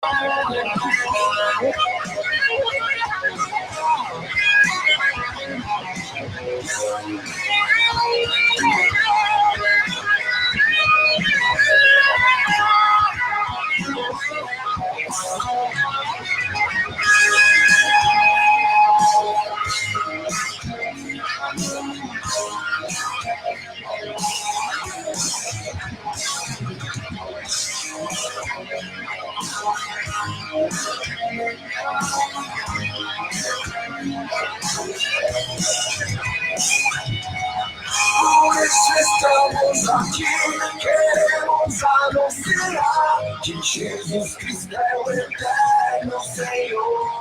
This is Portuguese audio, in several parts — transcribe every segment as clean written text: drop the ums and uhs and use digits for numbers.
Por isso estamos aqui, queremos anunciar que Jesus Cristo é o eterno Senhor.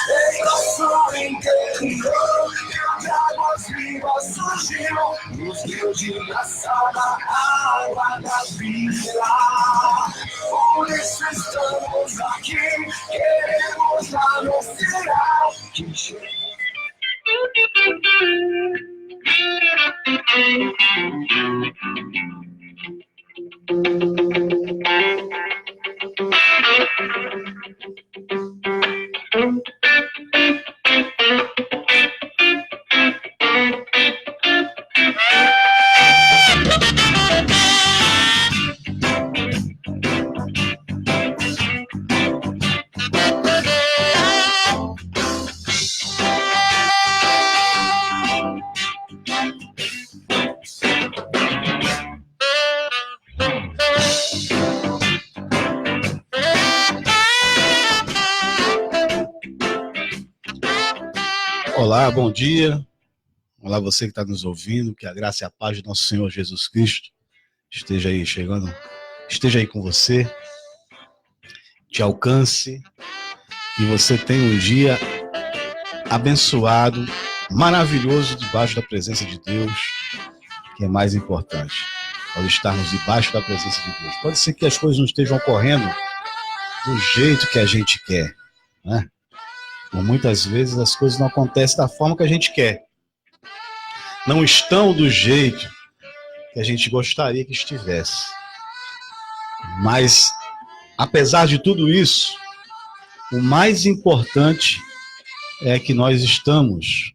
Em nosso interior, de águas vivas surgiu, nos rios de graça da água da vida. Por isso estamos aqui, queremos anunciar que Jesus Olá, bom dia. Olá, você que está nos ouvindo, que a graça e a paz do nosso Senhor Jesus Cristo esteja aí chegando, esteja aí com você, te alcance, que você tenha um dia abençoado, maravilhoso, debaixo da presença de Deus, que é mais importante, ao estarmos debaixo da presença de Deus. Pode ser que as coisas não estejam ocorrendo do jeito que a gente quer, né? Por muitas vezes as coisas não acontecem da forma que a gente quer. Não estão do jeito que a gente gostaria que estivesse. Mas, apesar de tudo isso, o mais importante é que nós estamos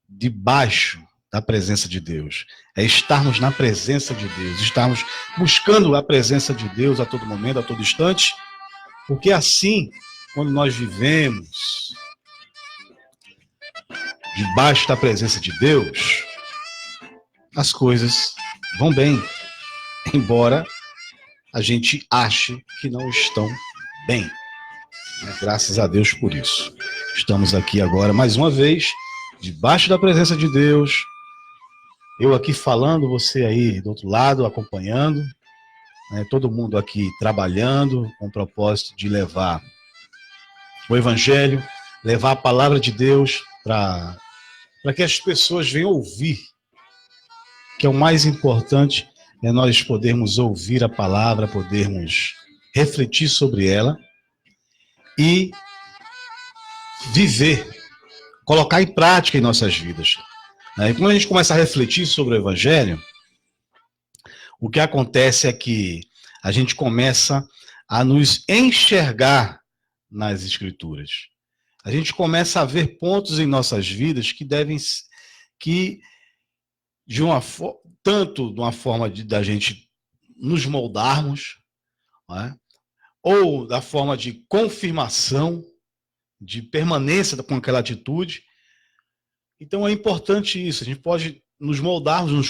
debaixo da presença de Deus. É estarmos na presença de Deus, estarmos buscando a presença de Deus a todo momento, a todo instante, porque assim, quando nós vivemos debaixo da presença de Deus, as coisas vão bem, embora a gente ache que não estão bem. Graças a Deus por isso. Estamos aqui agora, mais uma vez, debaixo da presença de Deus. Eu aqui falando, você aí do outro lado, acompanhando. Todo mundo aqui trabalhando com o propósito de levar o Evangelho, levar a palavra de Deus para que as pessoas venham ouvir. Que é o mais importante, é nós podermos ouvir a palavra, podermos refletir sobre ela e viver, colocar em prática em nossas vidas. E quando a gente começa a refletir sobre o Evangelho, o que acontece é que a gente começa a nos enxergar nas Escrituras. A gente começa a ver pontos em nossas vidas que devem, tanto de uma forma da gente nos moldarmos, ou da forma de confirmação, de permanência com aquela atitude. Então é importante isso, a gente pode nos moldarmos, nos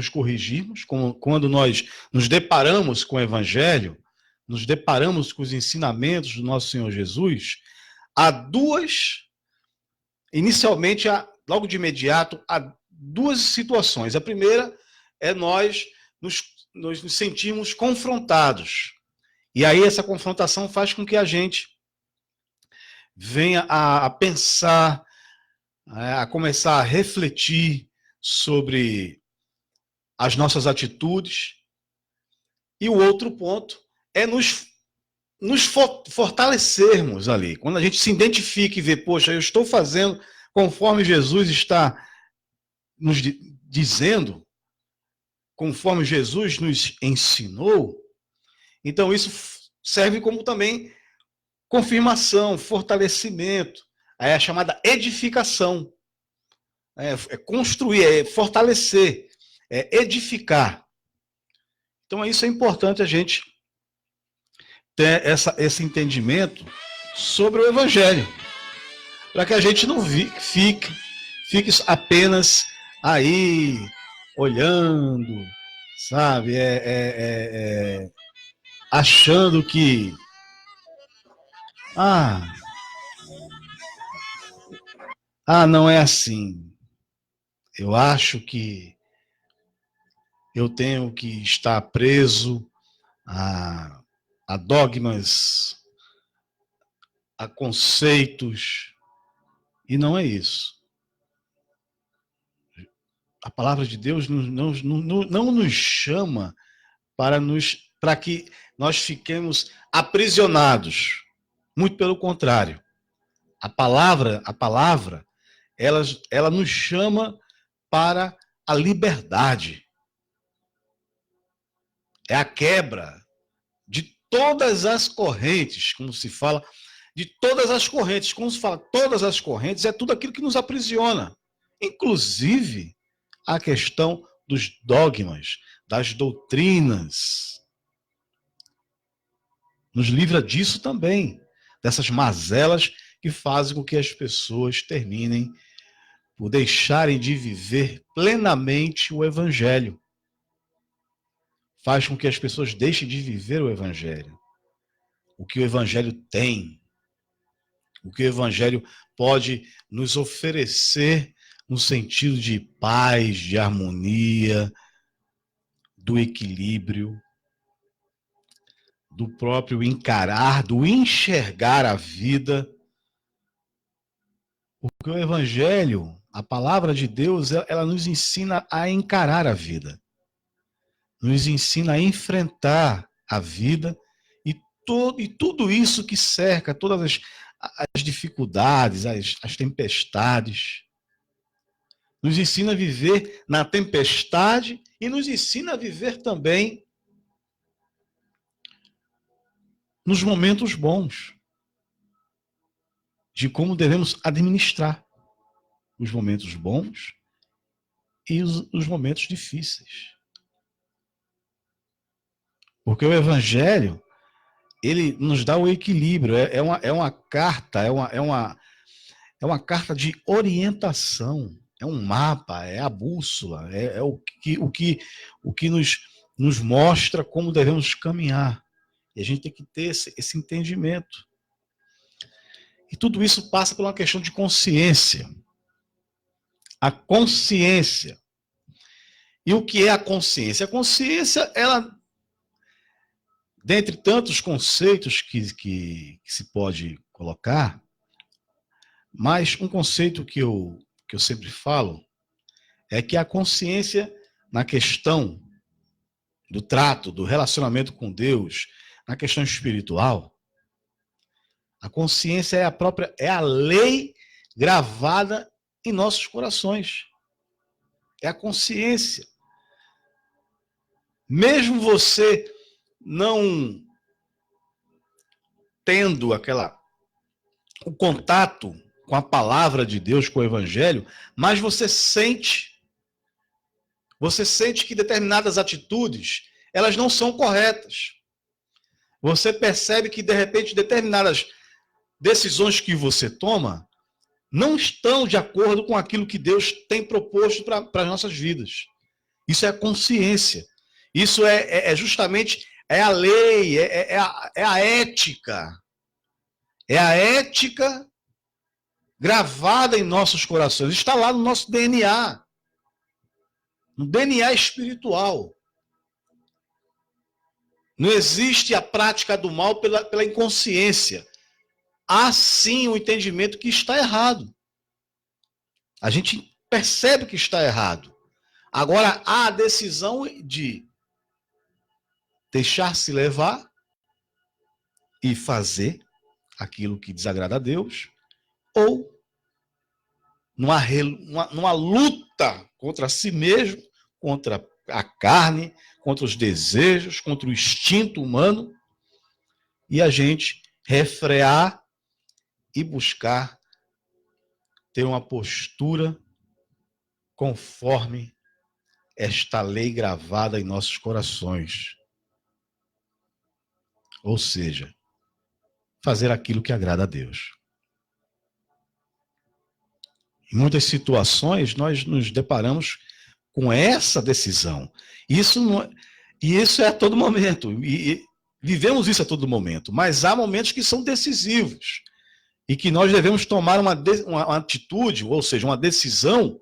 corrigirmos, quando nós nos deparamos com o Evangelho, nos deparamos com os ensinamentos do nosso Senhor Jesus, inicialmente, logo de imediato, há duas situações. A primeira é nós nos sentirmos confrontados. E aí essa confrontação faz com que a gente venha a pensar, a começar a refletir sobre as nossas atitudes. E o outro ponto é nos fortalecermos ali. Quando a gente se identifica e vê, poxa, eu estou fazendo conforme Jesus está nos dizendo, conforme Jesus nos ensinou, Então, isso serve como também confirmação, fortalecimento. Aí é a chamada edificação. É construir, é fortalecer, é edificar. Então, isso é importante a gente ter esse entendimento sobre o Evangelho, para que a gente não fique apenas aí olhando, sabe, achando que não é assim. Eu acho que eu tenho que estar preso a dogmas, a conceitos, e não é isso. A palavra de Deus não nos chama para que nós fiquemos aprisionados. Muito pelo contrário. A palavra ela nos chama para a liberdade. É a quebra de todas as correntes, como se fala, de todas as correntes. Quando se fala todas as correntes, é tudo aquilo que nos aprisiona. Inclusive a questão dos dogmas, das doutrinas. Nos livra disso também, dessas mazelas que fazem com que as pessoas terminem por deixarem de viver plenamente o Evangelho. Faz com que as pessoas deixem de viver o Evangelho. O que o Evangelho tem, o que o Evangelho pode nos oferecer no sentido de paz, de harmonia, do equilíbrio, do próprio encarar, do enxergar a vida. Porque o Evangelho, a palavra de Deus, ela nos ensina a encarar a vida. Nos ensina a enfrentar a vida e tudo isso que cerca, todas as dificuldades, as tempestades. Nos ensina a viver na tempestade e nos ensina a viver também nos momentos bons, de como devemos administrar os momentos bons e os momentos difíceis. Porque o Evangelho, ele nos dá o equilíbrio, é uma carta, é uma carta de orientação, é um mapa, é a bússola, é o que nos mostra como devemos caminhar. E a gente tem que ter esse entendimento. E tudo isso passa por uma questão de consciência. A consciência. E o que é a consciência? A consciência, ela, dentre tantos conceitos que se pode colocar, mas um conceito que eu sempre falo é que a consciência, na questão do trato, do relacionamento com Deus, na questão espiritual, a consciência é a lei gravada em nossos corações. É a consciência. Mesmo você não tendo o contato com a palavra de Deus, com o Evangelho, mas você sente que determinadas atitudes, elas não são corretas. Você percebe que, de repente, determinadas decisões que você toma não estão de acordo com aquilo que Deus tem proposto para as nossas vidas. Isso é a consciência. Isso é justamente a lei, é a ética. É a ética gravada em nossos corações. Está lá no nosso DNA. No DNA espiritual. Não existe a prática do mal pela inconsciência. Há sim o entendimento que está errado. A gente percebe que está errado. Agora, há a decisão de deixar-se levar e fazer aquilo que desagrada a Deus, ou numa luta contra si mesmo, contra a carne, contra os desejos, contra o instinto humano, e a gente refrear e buscar ter uma postura conforme esta lei gravada em nossos corações. Ou seja, fazer aquilo que agrada a Deus. Em muitas situações, nós nos deparamos com essa decisão. Isso é a todo momento. E vivemos isso a todo momento. Mas há momentos que são decisivos. E que nós devemos tomar uma atitude, ou seja, uma decisão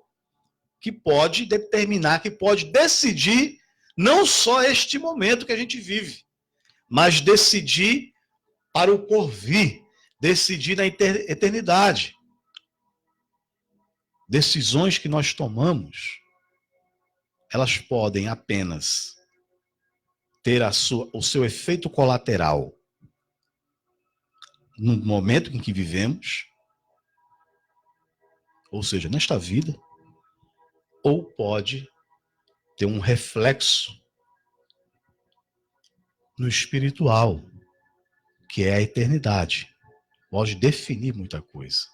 que pode determinar, que pode decidir não só este momento que a gente vive, mas decidir para o porvir, decidir na eternidade. Decisões que nós tomamos, elas podem apenas ter o seu efeito colateral no momento em que vivemos, ou seja, nesta vida, ou pode ter um reflexo no espiritual, que é a eternidade. Pode definir muita coisa.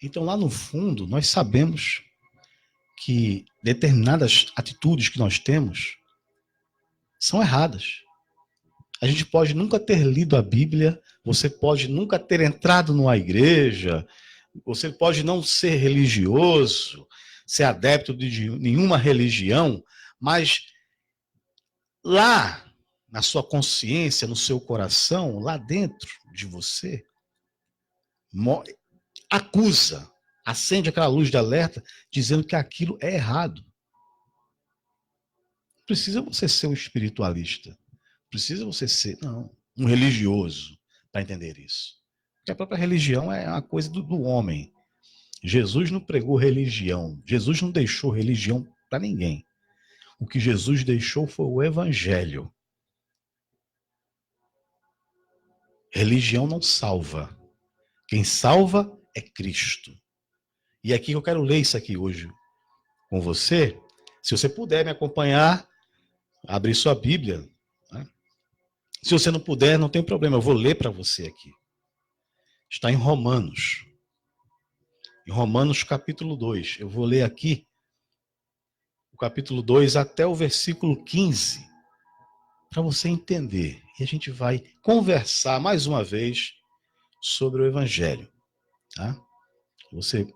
Então, lá no fundo, nós sabemos que determinadas atitudes que nós temos são erradas. A gente pode nunca ter lido a Bíblia, você pode nunca ter entrado numa igreja, você pode não ser religioso, ser adepto de nenhuma religião, mas lá na sua consciência, no seu coração, lá dentro de você, acusa, acende aquela luz de alerta, dizendo que aquilo é errado. Precisa você ser um espiritualista. Precisa você ser, um religioso para entender isso. Porque a própria religião é uma coisa do homem. Jesus não pregou religião. Jesus não deixou religião para ninguém. O que Jesus deixou foi o evangelho. Religião não salva. Quem salva é Cristo. E aqui eu quero ler isso aqui hoje com você. Se você puder me acompanhar, abrir sua Bíblia. Né? Se você não puder, não tem problema. Eu vou ler para você aqui. Está em Romanos. Em Romanos capítulo 2. Eu vou ler aqui o capítulo 2 até o versículo 15. Para você entender. E a gente vai conversar mais uma vez sobre o Evangelho. Tá? Você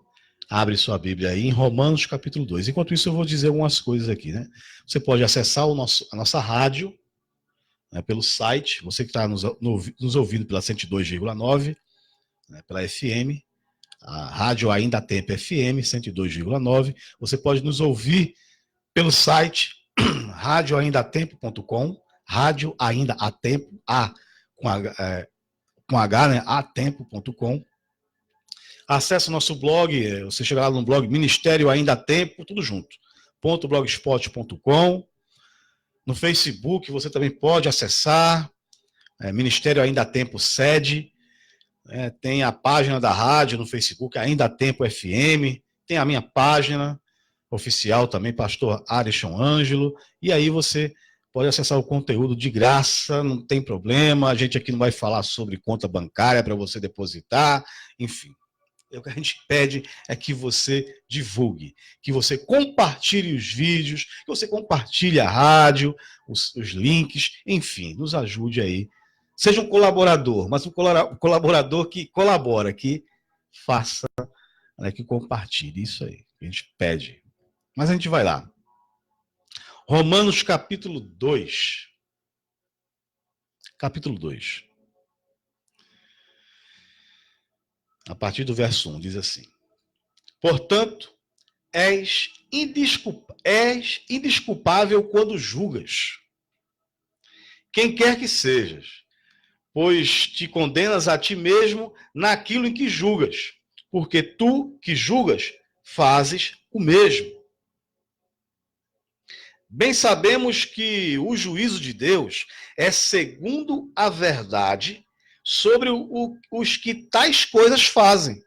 abre sua Bíblia aí em Romanos capítulo 2. Enquanto isso, eu vou dizer algumas coisas aqui. Né? Você pode acessar a nossa rádio, né, pelo site. Você que está nos ouvindo pela 102,9, né, pela FM, a Rádio Ainda Há Tempo FM 102,9. Você pode nos ouvir pelo site radioaindatempo.com, Rádio Ainda Há Tempo, com H, né, atempo.com. Acesse o nosso blog, você chega lá no blog Ministério Ainda Há Tempo, tudo junto, .blogspot.com. No Facebook você também pode acessar, Ministério Ainda Há Tempo sede, tem a página da rádio no Facebook, Ainda Há Tempo FM, tem a minha página oficial também, Pastor Arison Ângelo, e aí você pode acessar o conteúdo de graça, não tem problema, a gente aqui não vai falar sobre conta bancária para você depositar, enfim. O que a gente pede é que você divulgue, que você compartilhe os vídeos, que você compartilhe a rádio, os links, enfim, nos ajude aí. Seja um colaborador, mas um colaborador que colabora, que faça, né, que compartilhe. Isso aí, a gente pede. Mas a gente vai lá. Romanos capítulo 2. Capítulo 2. A partir do verso 1, diz assim: portanto, és indesculpável quando julgas, quem quer que sejas, pois te condenas a ti mesmo naquilo em que julgas, porque tu que julgas fazes o mesmo. Bem sabemos que o juízo de Deus é segundo a verdade sobre os que tais coisas fazem.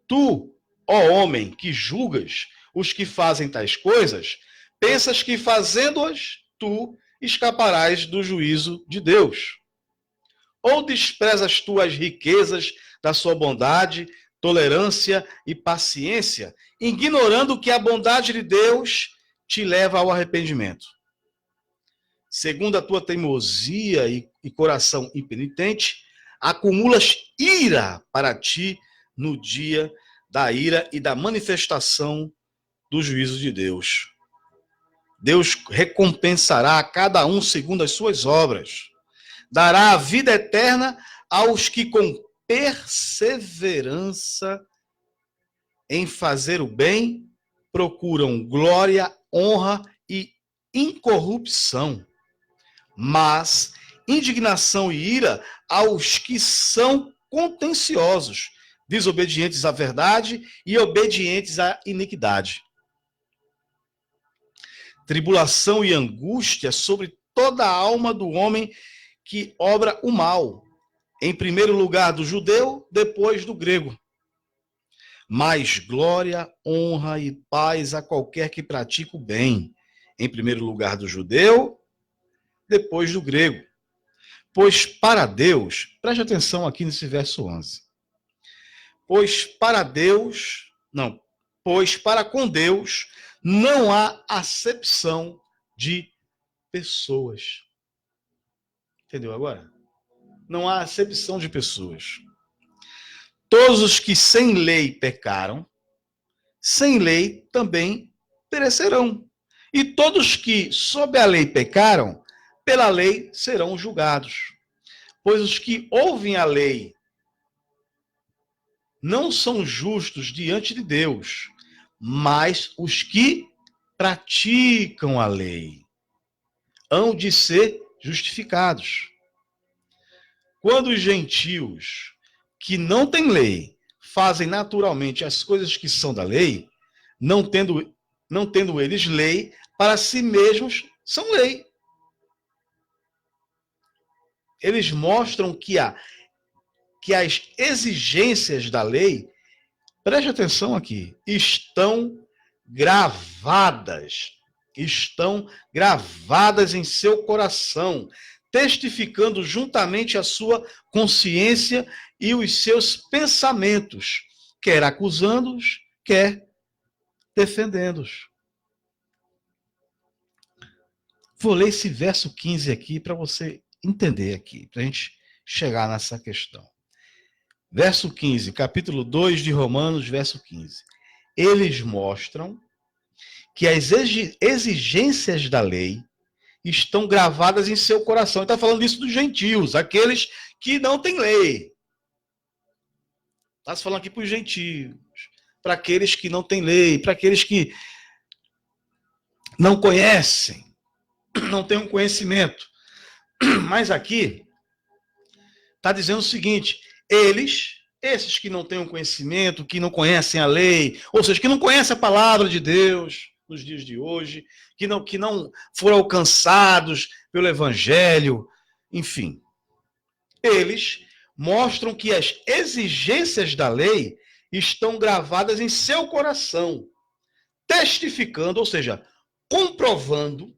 Tu, ó homem, que julgas os que fazem tais coisas, pensas que fazendo-as, tu escaparás do juízo de Deus? Ou desprezas tu as riquezas da sua bondade, tolerância e paciência, ignorando que a bondade de Deus te leva ao arrependimento? Segundo a tua teimosia e coração impenitente, acumulas ira para ti no dia da ira e da manifestação do juízo de Deus. Deus recompensará a cada um segundo as suas obras. Dará a vida eterna aos que com perseverança em fazer o bem procuram glória, honra e incorrupção. Mas indignação e ira aos que são contenciosos, desobedientes à verdade e obedientes à iniquidade. Tribulação e angústia sobre toda a alma do homem que obra o mal, em primeiro lugar do judeu, depois do grego. Mas glória, honra e paz a qualquer que pratique o bem, em primeiro lugar do judeu, depois do grego. Pois para Deus, preste atenção aqui nesse verso 11. Pois para com Deus não há acepção de pessoas. Entendeu agora? Não há acepção de pessoas. Todos os que sem lei pecaram, sem lei também perecerão. E todos que sob a lei pecaram, pela lei serão julgados. Pois os que ouvem a lei não são justos diante de Deus, mas os que praticam a lei hão de ser justificados. Quando os gentios que não têm lei fazem naturalmente as coisas que são da lei, não tendo eles lei, para si mesmos são lei. Eles mostram que as exigências da lei, preste atenção aqui, estão gravadas em seu coração, testificando juntamente a sua consciência e os seus pensamentos, quer acusando-os, quer defendendo-os. Vou ler esse verso 15 aqui para você entender aqui, para a gente chegar nessa questão. Verso 15, capítulo 2 de Romanos, verso 15. Eles mostram que as exigências da lei estão gravadas em seu coração. Ele está falando isso dos gentios, aqueles que não têm lei. Está se falando aqui para os gentios, para aqueles que não têm lei, para aqueles que não conhecem, não têm um conhecimento. Mas aqui está dizendo o seguinte: esses que não têm um conhecimento, que não conhecem a lei, ou seja, que não conhecem a palavra de Deus nos dias de hoje, que não foram alcançados pelo Evangelho, enfim, eles mostram que as exigências da lei estão gravadas em seu coração, testificando, ou seja, comprovando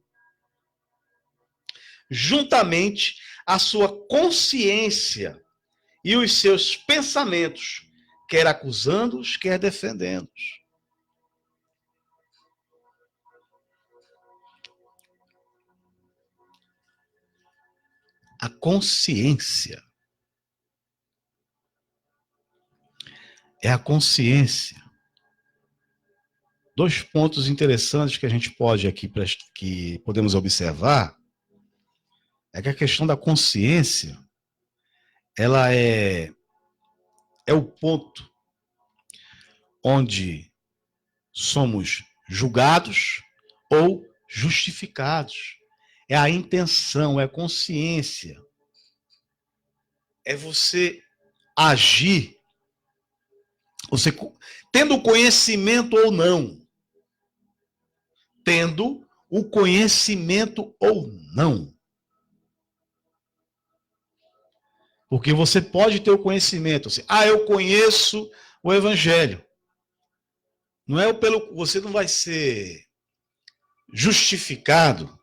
juntamente a sua consciência e os seus pensamentos, quer acusando-os, quer defendendo-os. A consciência é a consciência. Dois pontos interessantes que a gente pode aqui, que podemos observar, é que a questão da consciência, ela é o ponto onde somos julgados ou justificados. É a intenção, é a consciência. É você agir, você tendo conhecimento ou não. Tendo o conhecimento ou não. Porque você pode ter o conhecimento, assim, eu conheço o Evangelho. Não é você não vai ser justificado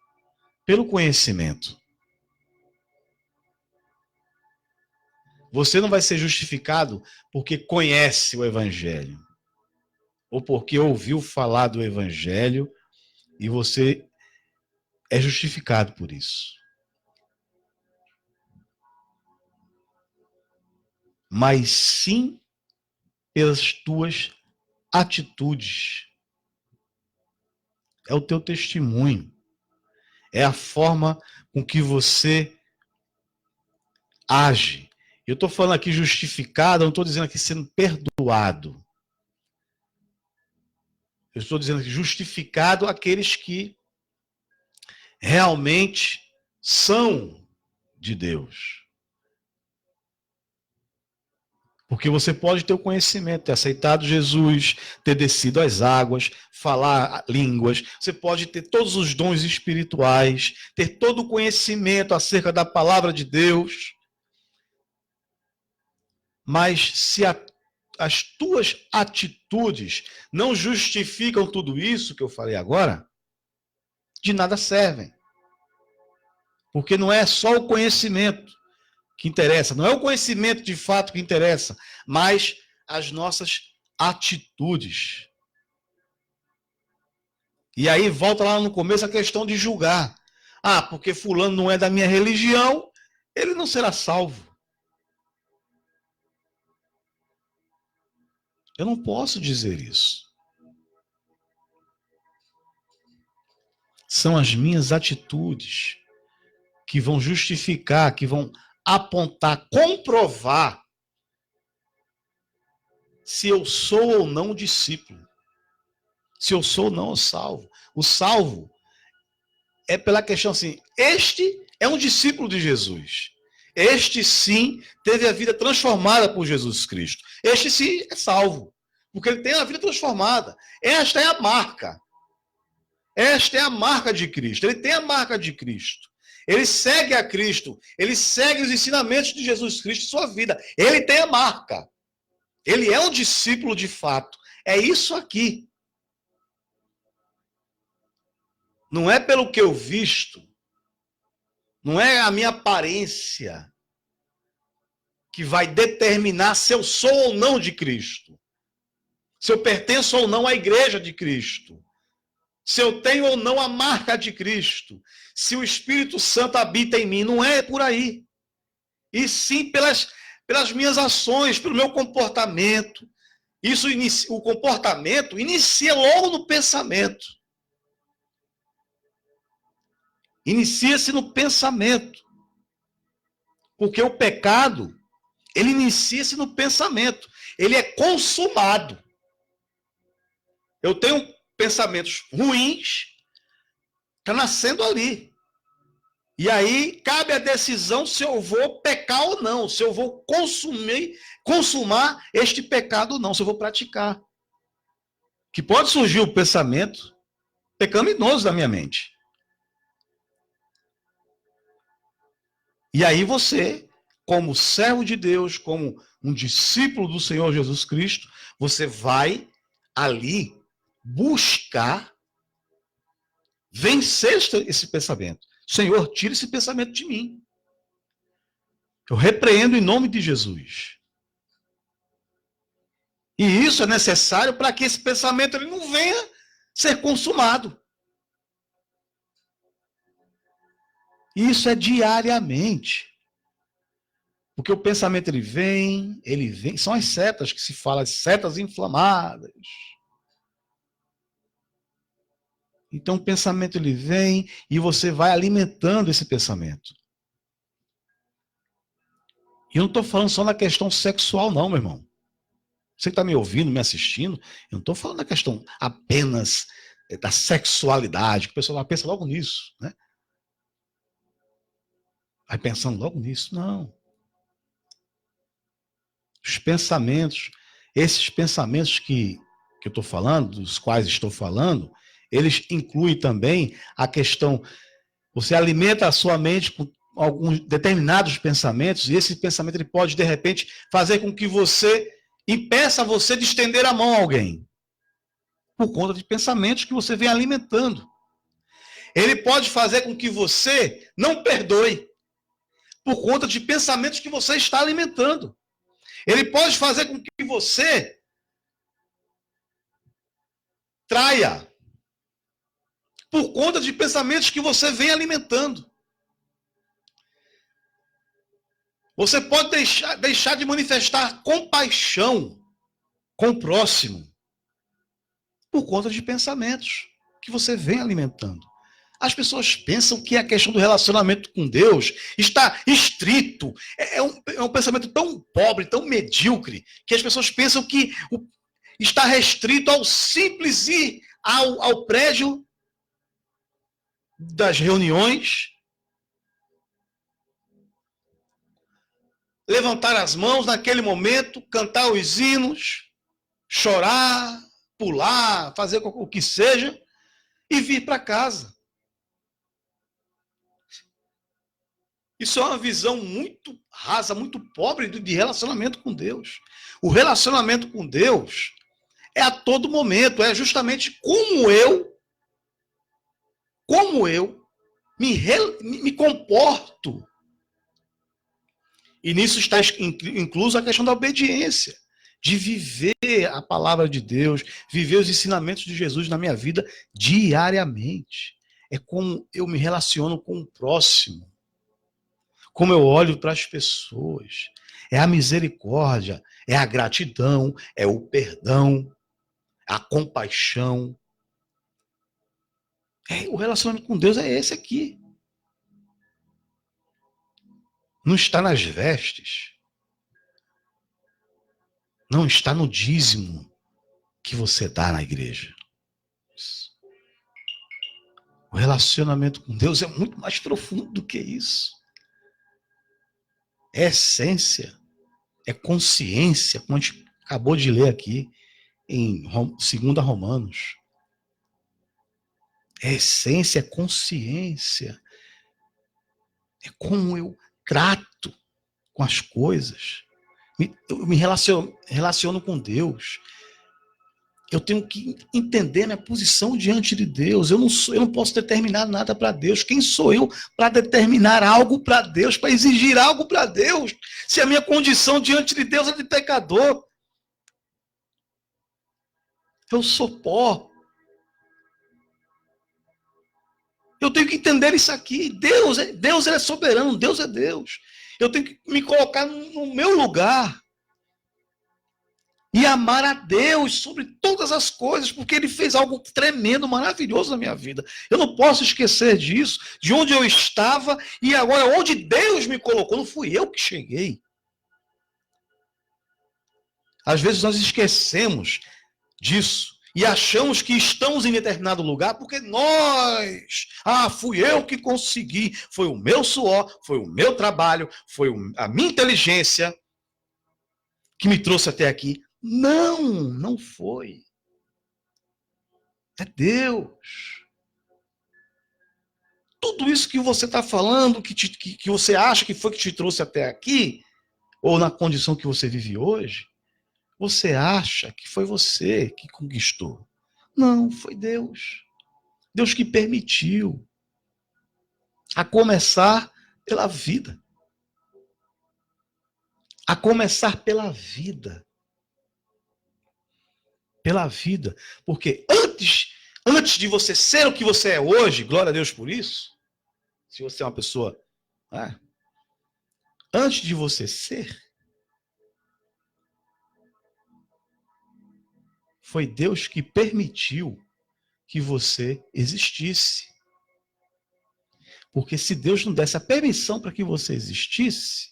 pelo conhecimento. Você não vai ser justificado porque conhece o Evangelho, ou porque ouviu falar do Evangelho e você é justificado por isso. Mas sim pelas tuas atitudes. É o teu testemunho. É a forma com que você age. Eu estou falando aqui justificado, eu não estou dizendo aqui sendo perdoado. Eu estou dizendo aqui justificado aqueles que realmente são de Deus. Porque você pode ter o conhecimento, ter aceitado Jesus, ter descido às águas, falar línguas, você pode ter todos os dons espirituais, ter todo o conhecimento acerca da palavra de Deus, mas se as tuas atitudes não justificam tudo isso que eu falei agora, de nada servem. Porque não é só o conhecimento que interessa, não é o conhecimento de fato que interessa, mas as nossas atitudes. E aí volta lá no começo a questão de julgar. Ah, porque fulano não é da minha religião, ele não será salvo. Eu não posso dizer isso. São as minhas atitudes que vão justificar, que vão apontar, comprovar se eu sou ou não discípulo. Se eu sou ou não salvo. O salvo é pela questão assim, este é um discípulo de Jesus. Este sim teve a vida transformada por Jesus Cristo. Este sim é salvo, porque ele tem a vida transformada. Esta é a marca. Esta é a marca de Cristo. Ele tem a marca de Cristo. Ele segue a Cristo. Ele segue os ensinamentos de Jesus Cristo em sua vida. Ele tem a marca. Ele é um discípulo de fato. É isso aqui. Não é pelo que eu visto, não é a minha aparência que vai determinar se eu sou ou não de Cristo, se eu pertenço ou não à igreja de Cristo, se eu tenho ou não a marca de Cristo, se o Espírito Santo habita em mim. Não é por aí. E sim pelas minhas ações, pelo meu comportamento. O comportamento inicia logo no pensamento. Inicia-se no pensamento. Porque o pecado, ele inicia-se no pensamento. Ele é consumado. Eu tenho pensamentos ruins, está nascendo ali. E aí cabe a decisão se eu vou pecar ou não, se eu vou consumar este pecado ou não, se eu vou praticar. Que pode surgir o pensamento pecaminoso da minha mente. E aí você, como servo de Deus, como um discípulo do Senhor Jesus Cristo, você vai ali buscar vencer esse pensamento. Senhor, tira esse pensamento de mim. Eu repreendo em nome de Jesus. E isso é necessário para que esse pensamento ele não venha ser consumado. Isso é diariamente. Porque o pensamento ele vem, são as setas que se fala, as setas inflamadas. Então o pensamento ele vem e você vai alimentando esse pensamento. E eu não estou falando só na questão sexual não, meu irmão. Você que está me ouvindo, me assistindo, eu não estou falando da questão apenas da sexualidade, que o pessoal pensa logo nisso, né? Vai pensando logo nisso. Não. Os pensamentos, esses pensamentos que eu estou falando, dos quais estou falando, eles incluem também a questão, você alimenta a sua mente com alguns determinados pensamentos, e esse pensamento ele pode, de repente, fazer com que impeça você de estender a mão a alguém, por conta de pensamentos que você vem alimentando. Ele pode fazer com que você não perdoe por conta de pensamentos que você está alimentando. Ele pode fazer com que você traia por conta de pensamentos que você vem alimentando. Você pode deixar de manifestar compaixão com o próximo por conta de pensamentos que você vem alimentando. As pessoas pensam que a questão do relacionamento com Deus está estrito. É um pensamento tão pobre, tão medíocre, que as pessoas pensam que está restrito ao simples ir ao prédio das reuniões, levantar as mãos naquele momento, cantar os hinos, chorar, pular, fazer o que seja e vir para casa. Isso é uma visão muito rasa, muito pobre de relacionamento com Deus. O relacionamento com Deus é a todo momento, é justamente como eu me comporto. E nisso está incluso a questão da obediência, de viver a palavra de Deus, viver os ensinamentos de Jesus na minha vida diariamente. É como eu me relaciono com o próximo, como eu olho para as pessoas. É a misericórdia, é a gratidão, é o perdão, a compaixão. O relacionamento com Deus é esse aqui. Não está nas vestes. Não está no dízimo que você dá na igreja. O relacionamento com Deus é muito mais profundo do que isso. É essência, é consciência, como a gente acabou de ler aqui em 2 Romanos. É essência, é consciência. É como eu trato com as coisas. Eu me relaciono com Deus. Eu tenho que entender minha posição diante de Deus. Eu não posso determinar nada para Deus. Quem sou eu para determinar algo para Deus, para exigir algo para Deus, se a minha condição diante de Deus é de pecador? Eu sou pó. Eu tenho que entender isso aqui. Deus ele é soberano, Deus é Deus. Eu tenho que me colocar no meu lugar e amar a Deus sobre todas as coisas, porque Ele fez algo tremendo, maravilhoso na minha vida. Eu não posso esquecer disso, de onde eu estava e agora onde Deus me colocou. Não fui eu que cheguei. Às vezes nós esquecemos disso e achamos que estamos em determinado lugar porque fui eu que consegui, foi o meu suor, foi o meu trabalho, foi a minha inteligência que me trouxe até aqui. Não foi. É Deus. Tudo isso que você está falando, que você acha que foi que te trouxe até aqui, ou na condição que você vive hoje, você acha que foi você que conquistou. Não, foi Deus. Deus que permitiu. A começar pela vida. A começar pela vida. Pela vida. Porque antes de você ser o que você é hoje, glória a Deus por isso, se você é uma pessoa, antes de você ser, foi Deus que permitiu que você existisse. Porque se Deus não desse a permissão para que você existisse,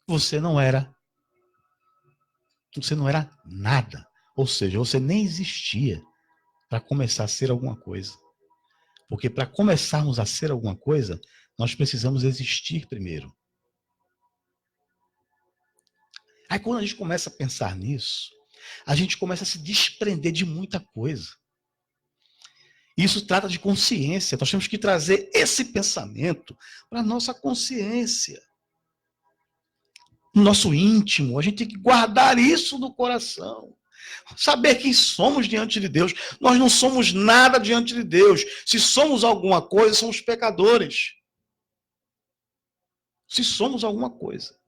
você não era nada. Ou seja, você nem existia para começar a ser alguma coisa. Porque para começarmos a ser alguma coisa, nós precisamos existir primeiro. Aí quando a gente começa a pensar nisso, a gente começa a se desprender de muita coisa. Isso trata de consciência. Nós temos que trazer esse pensamento para a nossa consciência. No nosso íntimo. A gente tem que guardar isso no coração. Saber quem somos diante de Deus. Nós não somos nada diante de Deus. Se somos alguma coisa, somos pecadores. Se somos alguma coisa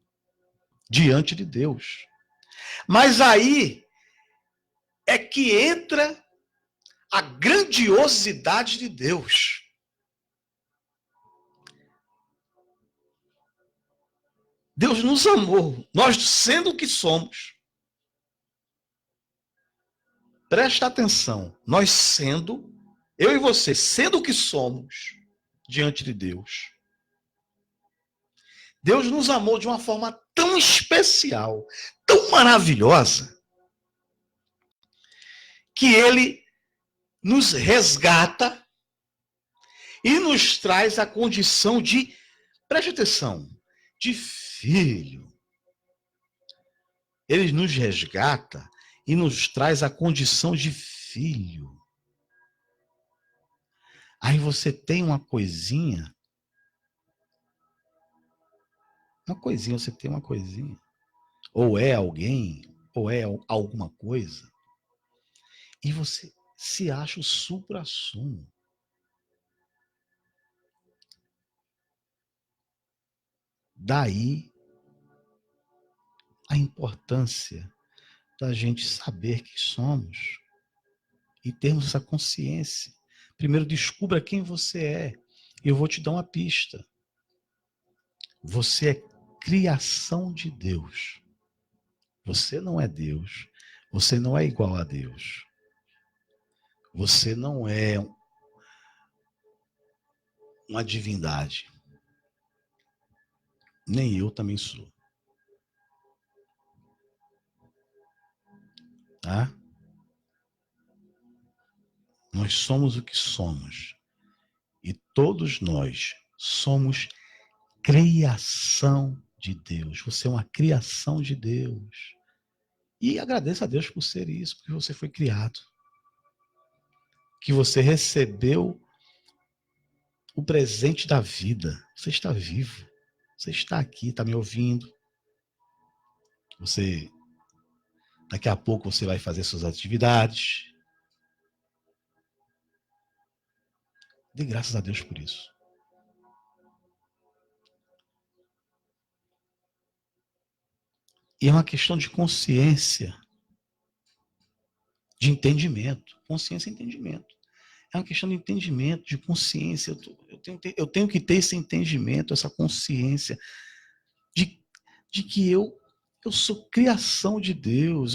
diante de Deus. Mas aí é que entra a grandiosidade de Deus. Deus nos amou, nós sendo o que somos. Presta atenção, nós sendo, eu e você, sendo o que somos diante de Deus. Deus nos amou de uma forma tão especial, tão maravilhosa, que Ele nos resgata e nos traz a condição de, preste atenção, de filho. Ele nos resgata e nos traz a condição de filho. Aí você tem uma coisinha, você tem uma coisinha, ou é alguém, ou é alguma coisa, e você se acha o suprassumo. Daí a importância da gente saber que somos e termos essa consciência. Primeiro, descubra quem você é. E eu vou te dar uma pista. Você é criação de Deus. Você não é Deus. Você não é igual a Deus. Você não é uma divindade. Nem eu também sou. Tá? Nós somos o que somos. E todos nós somos criação de Deus. Você é uma criação de Deus. E agradeça a Deus por ser isso, porque você foi criado. Que você recebeu o presente da vida. Você está vivo. Você está aqui, está me ouvindo. Daqui a pouco você vai fazer suas atividades. Dê graças a Deus por isso. E é uma questão de consciência, de entendimento. Consciência e entendimento. É uma questão de entendimento, de consciência. Eu tenho que ter esse entendimento, essa consciência de que eu sou criação de Deus.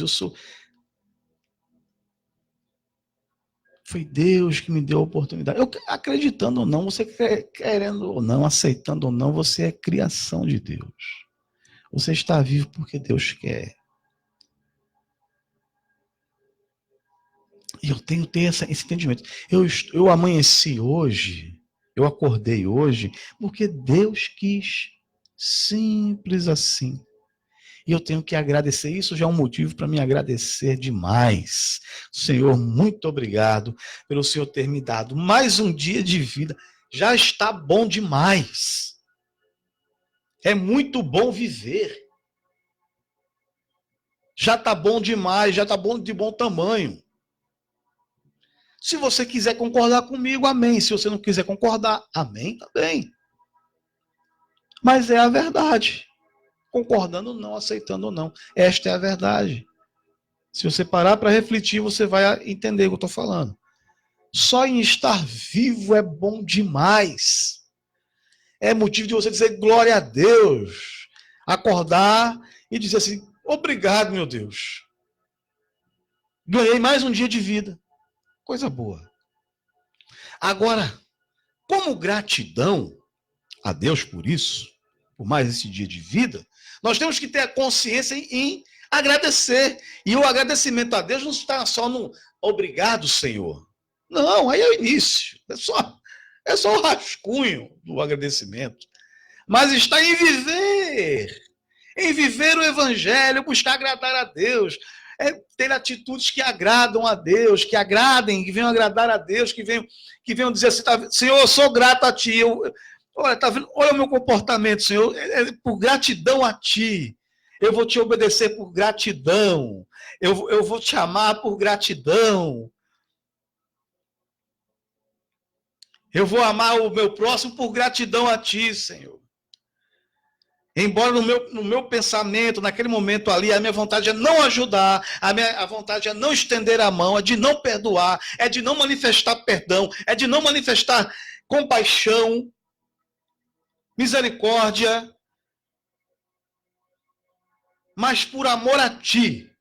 Foi Deus que me deu a oportunidade. Eu, acreditando ou não, você querendo ou não, aceitando ou não, você é criação de Deus. Você está vivo porque Deus quer. E eu tenho que ter esse entendimento. Eu amanheci hoje, eu acordei hoje, porque Deus quis. Simples assim. E eu tenho que agradecer. Isso já é um motivo para me agradecer demais. Senhor, muito obrigado pelo Senhor ter me dado mais um dia de vida. Já está bom demais. É muito bom viver. Já está bom demais, já está bom de bom tamanho. Se você quiser concordar comigo, amém. Se você não quiser concordar, amém também. Mas é a verdade. Concordando ou não, aceitando ou não. Esta é a verdade. Se você parar para refletir, você vai entender o que eu estou falando. Só em estar vivo é bom demais. É motivo de você dizer glória a Deus. Acordar e dizer assim, obrigado, meu Deus. Ganhei mais um dia de vida. Coisa boa. Agora, como gratidão a Deus por isso, por mais esse dia de vida, nós temos que ter a consciência em agradecer. E o agradecimento a Deus não está só no obrigado, Senhor. Não, aí é o início. É só o rascunho do agradecimento. Mas está em viver o evangelho, buscar agradar a Deus, ter atitudes que agradam a Deus, que agradem, que venham agradar a Deus, que venham dizer assim, Senhor, eu sou grato a Ti, olha, tá vendo? Olha o meu comportamento, Senhor, por gratidão a Ti. Eu vou te obedecer por gratidão. Eu vou te amar por gratidão. Eu vou amar o meu próximo por gratidão a ti, Senhor. Embora no meu pensamento, naquele momento ali, a minha vontade é não ajudar, a vontade é não estender a mão, é de não perdoar, é de não manifestar perdão, é de não manifestar compaixão, misericórdia, mas por amor a ti,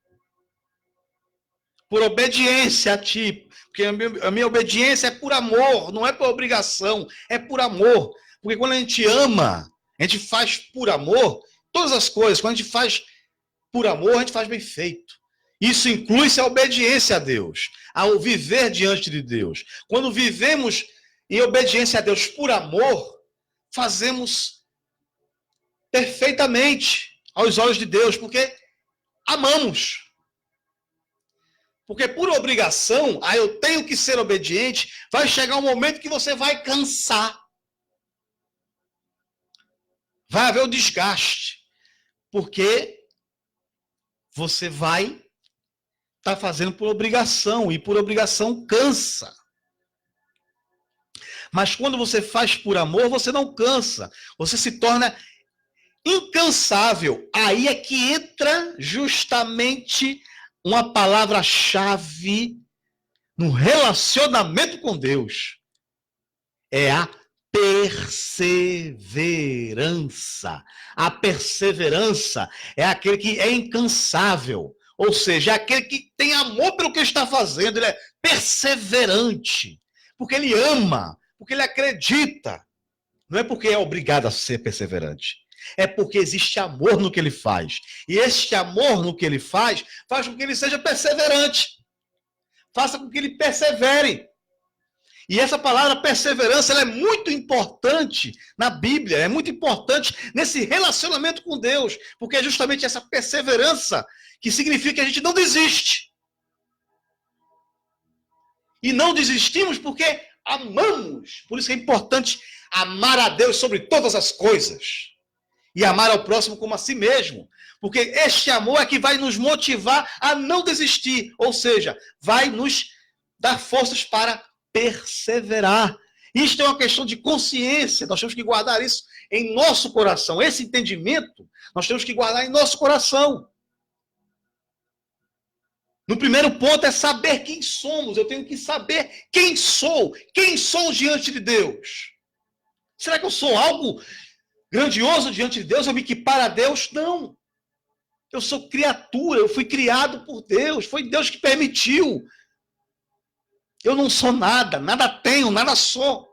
por obediência a ti, porque a minha obediência é por amor, não é por obrigação, é por amor, porque quando a gente ama, a gente faz por amor, todas as coisas, quando a gente faz por amor, a gente faz bem feito. Isso inclui-se a obediência a Deus, ao viver diante de Deus. Quando vivemos em obediência a Deus por amor, fazemos perfeitamente aos olhos de Deus, porque amamos. Porque por obrigação, eu tenho que ser obediente, vai chegar um momento que você vai cansar. Vai haver o desgaste. Porque você vai estar fazendo por obrigação, e por obrigação cansa. Mas quando você faz por amor, você não cansa. Você se torna incansável. Aí é que entra justamente uma palavra-chave no relacionamento com Deus. É a perseverança. A perseverança é aquele que é incansável. Ou seja, é aquele que tem amor pelo que está fazendo. Ele é perseverante. Porque ele ama. Porque ele acredita. Não é porque é obrigado a ser perseverante. É porque existe amor no que ele faz. E este amor no que ele faz com que ele seja perseverante. Faça com que ele persevere. E essa palavra perseverança, ela é muito importante na Bíblia, é muito importante nesse relacionamento com Deus, porque é justamente essa perseverança que significa que a gente não desiste. E não desistimos porque amamos. Por isso que é importante amar a Deus sobre todas as coisas. E amar ao próximo como a si mesmo. Porque este amor é que vai nos motivar a não desistir. Ou seja, vai nos dar forças para perseverar. Isto é uma questão de consciência. Nós temos que guardar isso em nosso coração. Esse entendimento, nós temos que guardar em nosso coração. No primeiro ponto é saber quem somos. Eu tenho que saber quem sou. Quem sou diante de Deus. Será que eu sou algo grandioso diante de Deus? Eu me equiparo a Deus? Não. Eu sou criatura, eu fui criado por Deus. Foi Deus que permitiu. Eu não sou nada, nada tenho, nada sou.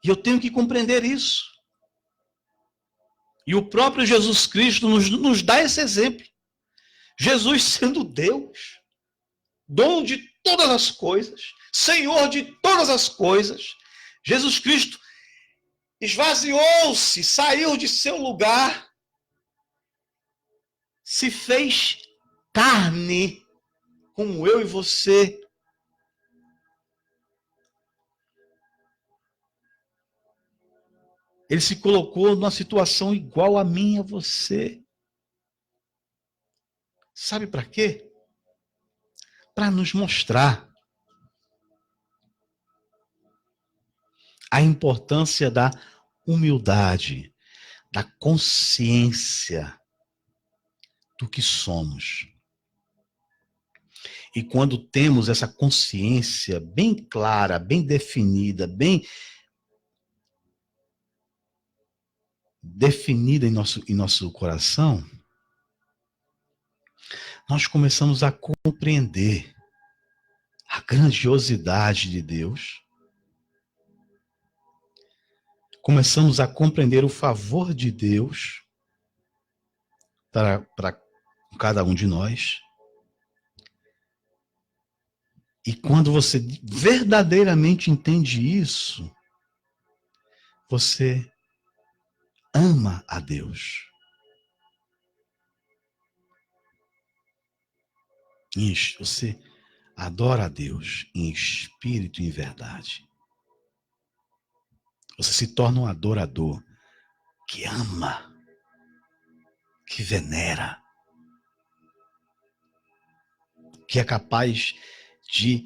E eu tenho que compreender isso. E o próprio Jesus Cristo nos dá esse exemplo. Jesus sendo Deus, dono de todas as coisas, Senhor de todas as coisas, Jesus Cristo esvaziou-se, saiu de seu lugar, se fez carne, como eu e você. Ele se colocou numa situação igual a mim e a você. Sabe para quê? Para nos mostrar a importância da humildade, da consciência do que somos. E quando temos essa consciência bem clara, bem definida, bem definida em nosso coração, nós começamos a compreender a grandiosidade de Deus. Começamos a compreender o favor de Deus para cada um de nós. E quando você verdadeiramente entende isso, você ama a Deus. Você adora a Deus em espírito e em verdade. Você se torna um adorador que ama, que venera, que é capaz de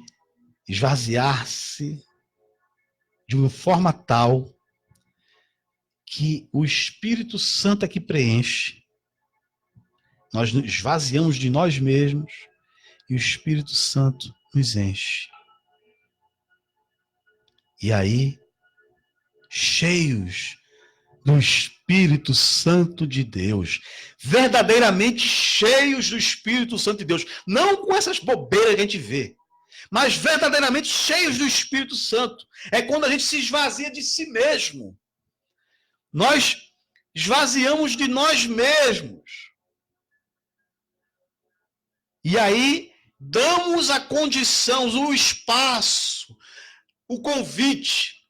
esvaziar-se de uma forma tal que o Espírito Santo é que preenche. Nós nos esvaziamos de nós mesmos e o Espírito Santo nos enche. E aí, cheios do Espírito Santo de Deus, verdadeiramente cheios do Espírito Santo de Deus, não com essas bobeiras que a gente vê, mas verdadeiramente cheios do Espírito Santo. É quando a gente se esvazia de si mesmo. Nós esvaziamos de nós mesmos. E aí, damos a condição, o espaço, o convite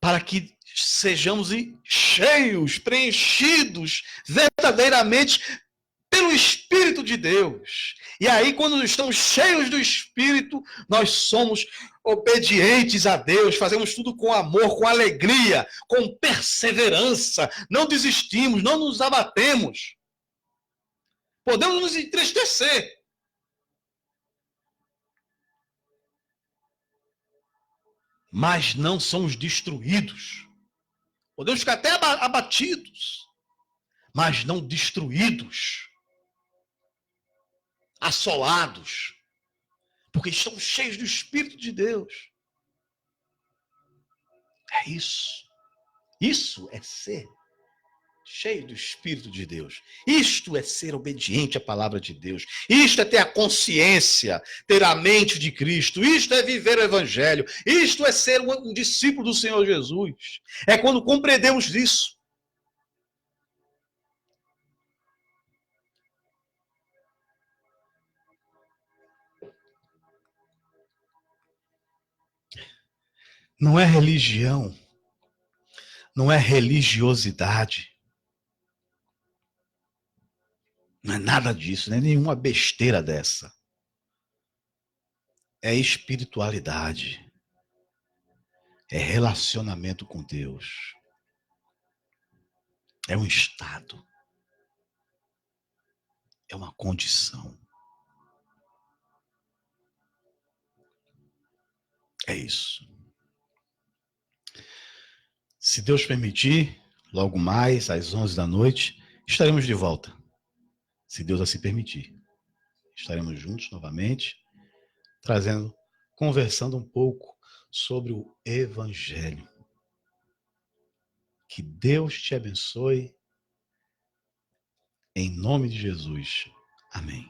para que sejamos cheios, preenchidos verdadeiramente pelo Espírito de Deus. E aí, quando estamos cheios do Espírito, nós somos obedientes a Deus, fazemos tudo com amor, com alegria, com perseverança, não desistimos, não nos abatemos. Podemos nos entristecer, mas não somos destruídos. Podemos ficar até abatidos, mas não destruídos, assolados, porque estamos cheios do Espírito de Deus. É isso. Isso é ser cheio do Espírito de Deus. Isto é ser obediente à palavra de Deus. Isto é ter a consciência, ter a mente de Cristo. Isto é viver o Evangelho. Isto é ser um discípulo do Senhor Jesus. É quando compreendemos isso. Não é religião. Não é religiosidade. Não é nada disso, não é nenhuma besteira dessa. É espiritualidade. É relacionamento com Deus. É um estado. É uma condição. É isso. Se Deus permitir, logo mais, às 11 da noite, estaremos de volta. Se Deus assim permitir. Estaremos juntos novamente, conversando um pouco sobre o Evangelho. Que Deus te abençoe, em nome de Jesus. Amém.